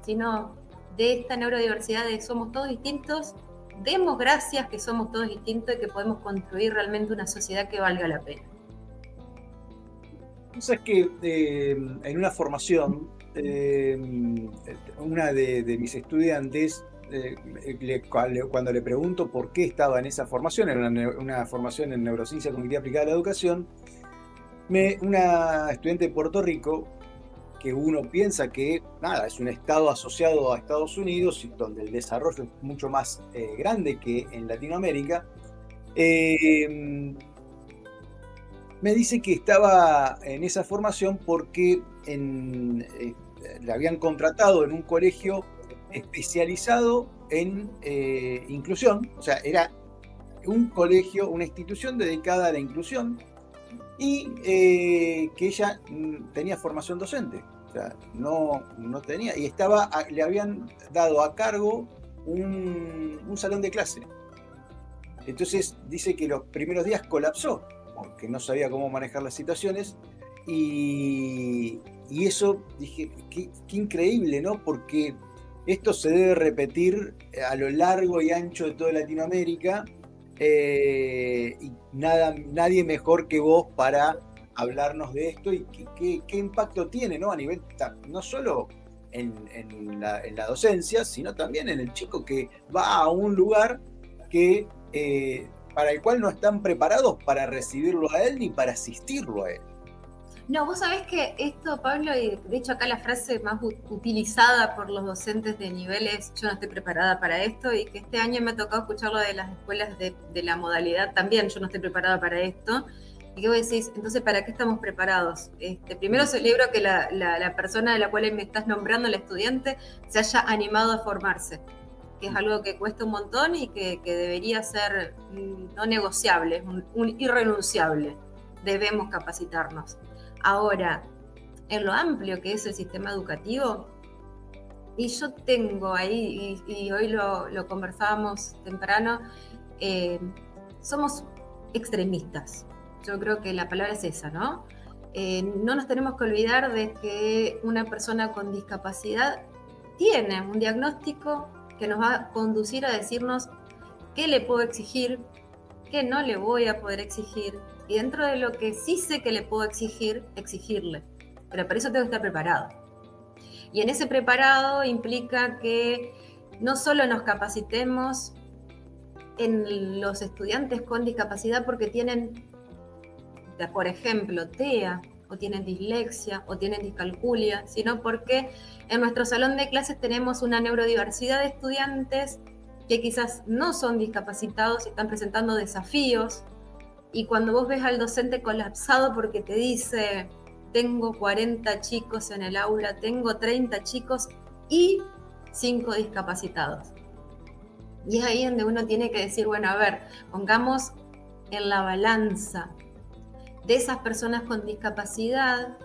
sino de esta neurodiversidad de somos todos distintos, demos gracias que somos todos distintos y que podemos construir realmente una sociedad que valga la pena. Es que en una formación, una de mis estudiantes, cuando le pregunto por qué estaba en esa formación, era una formación en neurociencia cognitiva aplicada a la educación, una estudiante de Puerto Rico, que uno piensa que nada, es un estado asociado a Estados Unidos, donde el desarrollo es mucho más grande que en Latinoamérica, me dice que estaba en esa formación porque le habían contratado en un colegio especializado en inclusión, o sea, era un colegio, una institución dedicada a la inclusión, y que ella tenía formación docente, o sea, no tenía, y le habían dado a cargo un salón de clase. Entonces dice que los primeros días colapsó, porque no sabía cómo manejar las situaciones, y eso dije, qué increíble, ¿no? Porque esto se debe repetir a lo largo y ancho de toda Latinoamérica, y nadie mejor que vos para hablarnos de esto y qué impacto tiene, ¿no? A nivel, no solo en la docencia, sino también en el chico que va a un lugar que para el cual no están preparados para recibirlo a él ni para asistirlo a él. No, vos sabés que esto, Pablo, y de hecho acá la frase más utilizada por los docentes de nivel es yo no estoy preparada para esto, y que este año me ha tocado escucharlo de las escuelas de la modalidad también, yo no estoy preparada para esto. Y que vos decís, entonces, ¿para qué estamos preparados? Primero celebro que la persona de la cual me estás nombrando, el estudiante, se haya animado a formarse. que es algo que cuesta un montón y que debería ser no negociable, un irrenunciable. Debemos capacitarnos. Ahora, en lo amplio que es el sistema educativo, y yo tengo ahí, y hoy lo conversábamos temprano, somos extremistas. Yo creo que la palabra es esa, ¿no? No nos tenemos que olvidar de que una persona con discapacidad tiene un diagnóstico que nos va a conducir a decirnos qué le puedo exigir, qué no le voy a poder exigir, y dentro de lo que sí sé que le puedo exigir, exigirle. Pero para eso tengo que estar preparado. Y en ese preparado implica que no solo nos capacitemos en los estudiantes con discapacidad porque tienen, por ejemplo, TEA, o tienen dislexia, o tienen discalculia, sino porque en nuestro salón de clases tenemos una neurodiversidad de estudiantes que quizás no son discapacitados y están presentando desafíos. Y cuando vos ves al docente colapsado porque te dice, tengo 40 chicos en el aula, tengo 30 chicos y 5 discapacitados. Y es ahí donde uno tiene que decir, bueno, a ver, pongamos en la balanza de esas personas con discapacidad,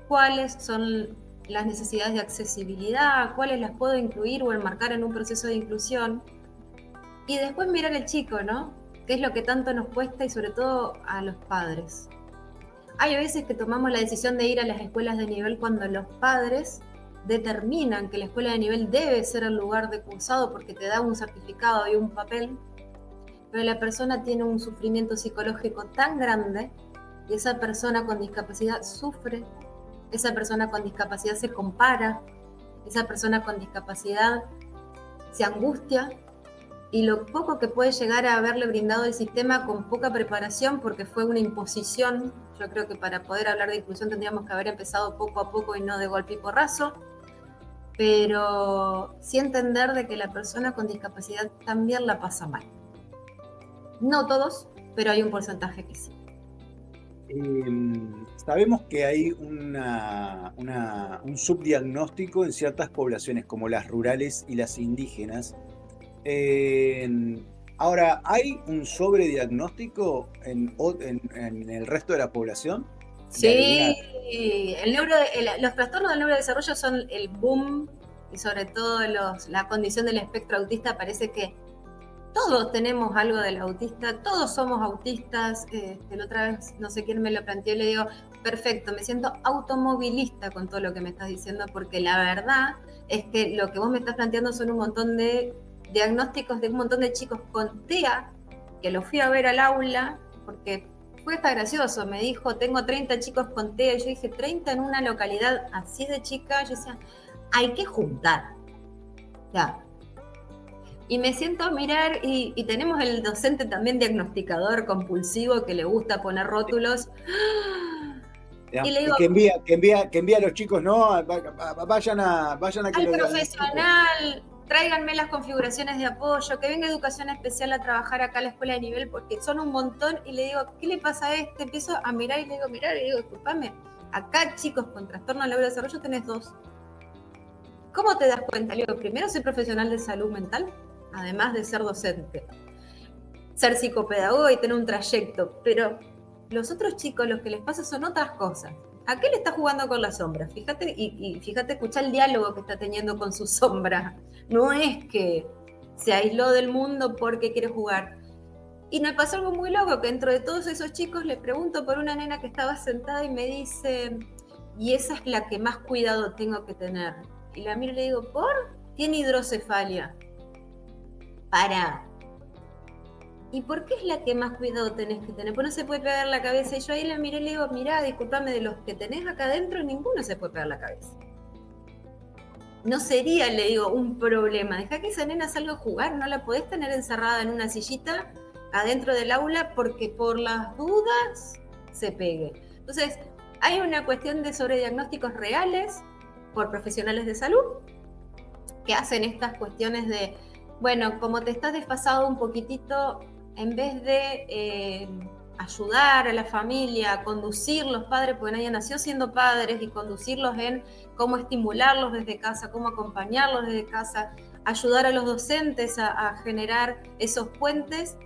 cuáles son las necesidades de accesibilidad, cuáles las puedo incluir o enmarcar en un proceso de inclusión. Y después mirar el chico, ¿no? ¿Qué es lo que tanto nos cuesta y sobre todo a los padres? Hay veces que tomamos la decisión de ir a las escuelas de nivel cuando los padres determinan que la escuela de nivel debe ser el lugar de cursado porque te da un certificado y un papel, pero la persona tiene un sufrimiento psicológico tan grande y esa persona con discapacidad sufre, esa persona con discapacidad se compara, esa persona con discapacidad se angustia, y lo poco que puede llegar a haberle brindado el sistema con poca preparación porque fue una imposición. Yo creo que para poder hablar de inclusión tendríamos que haber empezado poco a poco y no de golpe y porrazo, pero sí entender de que la persona con discapacidad también la pasa mal. No todos, pero hay un porcentaje que sí. Sabemos que hay un subdiagnóstico en ciertas poblaciones como las rurales y las indígenas. Ahora, ¿hay un sobrediagnóstico en el resto de la población? Sí, los trastornos del neurodesarrollo son el boom, y sobre todo la condición del espectro autista. Parece que todos tenemos algo del autista, todos somos autistas. La otra vez, no sé quién me lo planteó, y le digo, perfecto, me siento automovilista con todo lo que me estás diciendo, porque la verdad es que lo que vos me estás planteando son un montón de diagnósticos de un montón de chicos con TEA, que lo fui a ver al aula, porque fue hasta gracioso, me dijo, tengo 30 chicos con TEA, y yo dije, 30 en una localidad así de chica, yo decía, hay que juntar. Ya. Y me siento a mirar, y tenemos el docente también diagnosticador compulsivo que le gusta poner rótulos. Y le digo, que envía a los chicos, no, vayan a que al profesional, tráiganme las configuraciones de apoyo, que venga educación especial a trabajar acá a la escuela de nivel, porque son un montón. Y le digo, ¿qué le pasa a este? Empiezo a mirar y le digo, disculpame, acá chicos con trastorno del neurodesarrollo tenés 2. ¿Cómo te das cuenta? Le digo, primero soy profesional de salud mental, además de ser docente, ser psicopedagoga y tener un trayecto, pero los otros chicos, los que les pasa son otras cosas. ¿A qué le está jugando con la sombra? Fíjate, y fíjate, escucha el diálogo que está teniendo con su sombra. No es que se aisló del mundo porque quiere jugar. Y me pasó algo muy loco, que dentro de todos esos chicos le pregunto por una nena que estaba sentada y me dice, y esa es la que más cuidado tengo que tener. Y la miro y le digo, ¿por? Tiene hidrocefalia. Para. ¿Y por qué es la que más cuidado tenés que tener? Pues no se puede pegar la cabeza. Y yo ahí la miré y le digo, mirá, discúlpame, de los que tenés acá adentro, ninguno se puede pegar la cabeza. No sería, le digo, un problema. Deja que esa nena salga a jugar, no la podés tener encerrada en una sillita adentro del aula porque por las dudas se pegue. Entonces, hay una cuestión de sobrediagnósticos reales por profesionales de salud que hacen estas cuestiones de, bueno, como te estás desfasado un poquitito, en vez de ayudar a la familia, a conducir los padres, porque nadie nació siendo padres, y conducirlos en cómo estimularlos desde casa, cómo acompañarlos desde casa, ayudar a los docentes a generar esos puentes.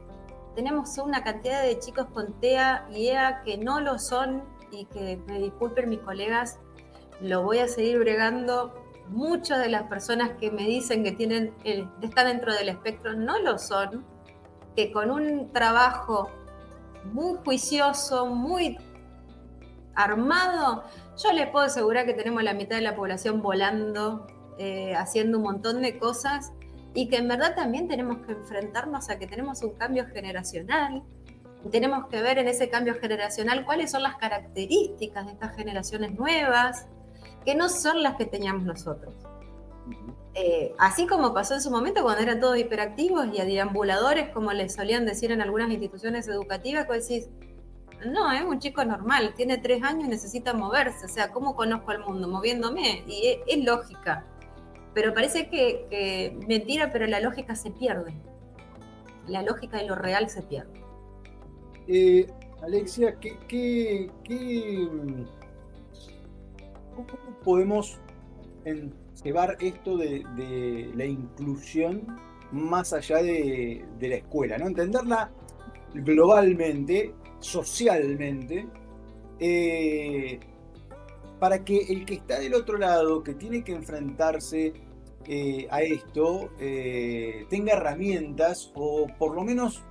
Tenemos una cantidad de chicos con TEA y EA que no lo son, y que me disculpen mis colegas, lo voy a seguir bregando. Muchas de las personas que me dicen que están dentro del espectro no lo son, que con un trabajo muy juicioso, muy armado, yo les puedo asegurar que tenemos la mitad de la población volando, haciendo un montón de cosas, y que en verdad también tenemos que enfrentarnos a que tenemos un cambio generacional. Tenemos que ver en ese cambio generacional cuáles son las características de estas generaciones nuevas, que no son las que teníamos nosotros. Así como pasó en su momento cuando eran todos hiperactivos y deambuladores, como les solían decir en algunas instituciones educativas, que decís, no, es un chico normal, tiene 3 años y necesita moverse. O sea, ¿cómo conozco al mundo? Moviéndome. Y es lógica. Pero parece que mentira, pero la lógica se pierde. La lógica y lo real se pierde. Alexia, ¿cómo podemos llevar esto de la inclusión más allá de la escuela, ¿no? Entenderla globalmente, socialmente, para que el que está del otro lado, que tiene que enfrentarse a esto, tenga herramientas, o por lo menos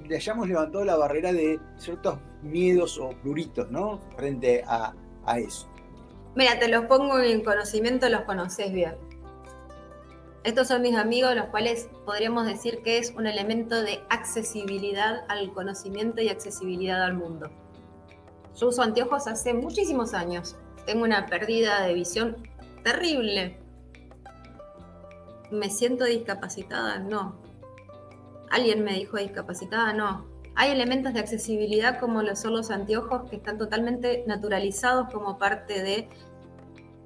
le hayamos levantado la barrera de ciertos miedos o pruritos, ¿no? Frente a eso. Mira, te los pongo en conocimiento, los conoces bien. Estos son mis amigos, los cuales podríamos decir que es un elemento de accesibilidad al conocimiento y accesibilidad al mundo. Yo uso anteojos hace muchísimos años. Tengo una pérdida de visión terrible. ¿Me siento discapacitada? No. ¿Alguien me dijo discapacitada? No. Hay elementos de accesibilidad como lo son los anteojos, que están totalmente naturalizados como parte de...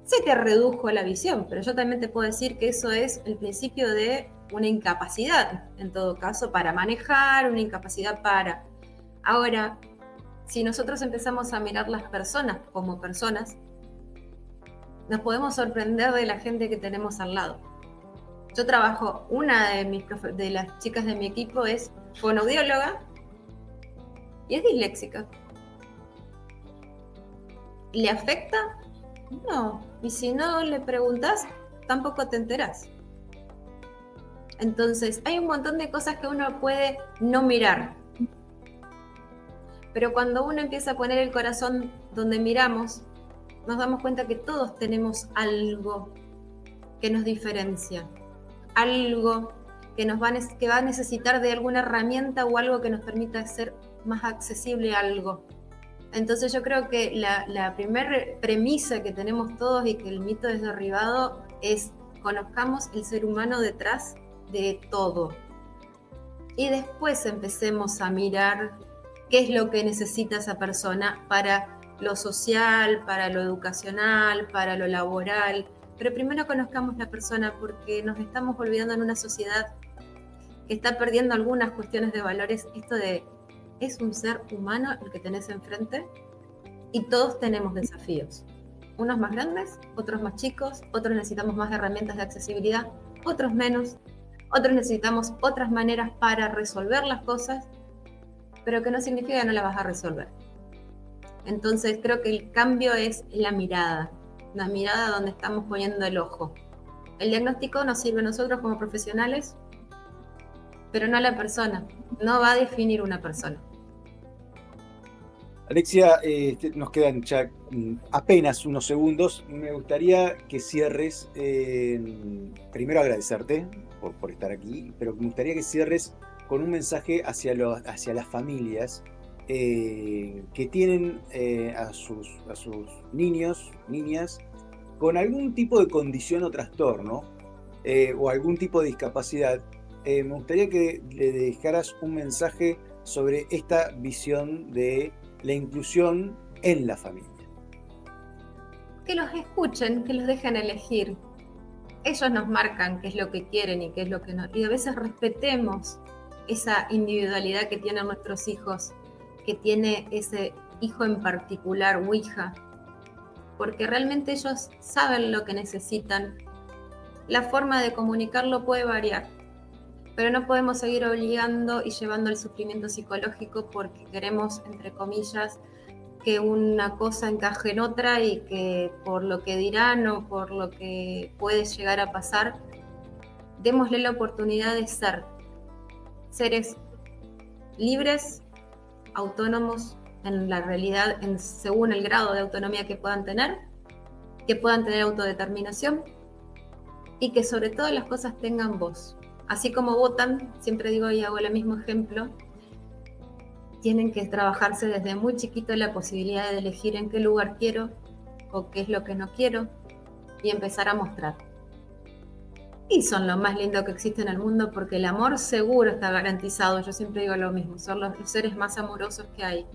Se te redujo la visión, pero yo también te puedo decir que eso es el principio de una incapacidad, en todo caso, para manejar, una incapacidad para... Ahora, si nosotros empezamos a mirar las personas como personas, nos podemos sorprender de la gente que tenemos al lado. Yo trabajo, una de las chicas de mi equipo es fonoaudióloga y es disléxica. ¿Le afecta? No. Y si no le preguntas, tampoco te enterás. Entonces, hay un montón de cosas que uno puede no mirar. Pero cuando uno empieza a poner el corazón donde miramos, nos damos cuenta que todos tenemos algo que nos diferencia. Algo que va a necesitar de alguna herramienta o algo que nos permita hacer más accesible algo. Entonces yo creo que la primera premisa que tenemos todos y que el mito es derribado es: conozcamos el ser humano detrás de todo. Y después empecemos a mirar qué es lo que necesita esa persona para lo social, para lo educacional, para lo laboral. Pero primero conozcamos la persona, porque nos estamos olvidando en una sociedad que está perdiendo algunas cuestiones de valores. Esto de, es un ser humano el que tenés enfrente y todos tenemos desafíos. Unos más grandes, otros más chicos, otros necesitamos más herramientas de accesibilidad, otros menos, otros necesitamos otras maneras para resolver las cosas, pero que no significa que no las vas a resolver. Entonces creo que el cambio es la mirada donde estamos poniendo el ojo. El diagnóstico nos sirve a nosotros como profesionales, pero no a la persona, no va a definir una persona. Alexia, nos quedan ya apenas unos segundos. Me gustaría que cierres, primero agradecerte por estar aquí, pero me gustaría que cierres con un mensaje hacia las familias que tienen a sus niños, niñas, con algún tipo de condición o trastorno o algún tipo de discapacidad. Me gustaría que le dejaras un mensaje sobre esta visión de la inclusión en la familia. Que los escuchen, que los dejen elegir. Ellos nos marcan qué es lo que quieren y qué es lo que no. Y a veces respetemos esa individualidad que tienen nuestros hijos, que tiene ese hijo en particular o hija, porque realmente ellos saben lo que necesitan la forma de comunicarlo puede variar, pero no podemos seguir obligando y llevando el sufrimiento psicológico porque queremos, entre comillas, que una cosa encaje en otra y que por lo que dirán o por lo que puede llegar a pasar, démosle la oportunidad de ser seres libres, autónomos en la realidad, según el grado de autonomía que puedan tener autodeterminación y que sobre todo las cosas tengan voz. Así como votan, siempre digo y hago el mismo ejemplo, tienen que trabajarse desde muy chiquito la posibilidad de elegir en qué lugar quiero o qué es lo que no quiero y empezar a mostrar. Y son lo más lindo que existe en el mundo porque el amor seguro está garantizado. Yo siempre digo lo mismo, son los seres más amorosos que hay.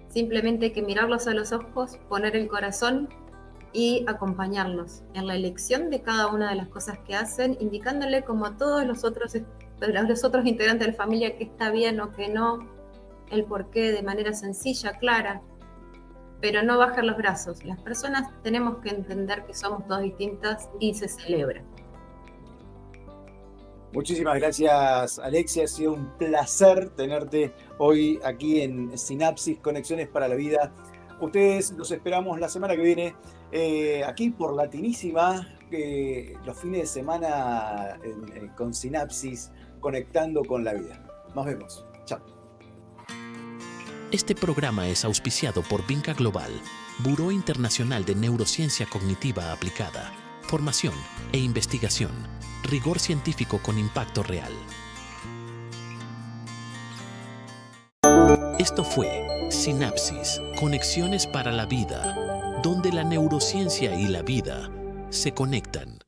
Simplemente hay que mirarlos a los ojos, poner el corazón y acompañarlos en la elección de cada una de las cosas que hacen, indicándole como a todos los otros integrantes de la familia que está bien o que no, el porqué de manera sencilla, clara, pero no bajar los brazos. Las personas tenemos que entender que somos todas distintas y se celebra. Muchísimas gracias, Alexia. Ha sido un placer tenerte hoy aquí en Sinapsis, Conexiones para la Vida. Ustedes los esperamos la semana que viene aquí por Latinísima, los fines de semana con Sinapsis, conectando con la vida. Nos vemos. Chao. Este programa es auspiciado por Vinca Global, Buró Internacional de Neurociencia Cognitiva Aplicada, Formación e Investigación, rigor científico con impacto real. Esto fue Sinapsis, Conexiones para la Vida, donde la neurociencia y la vida se conectan.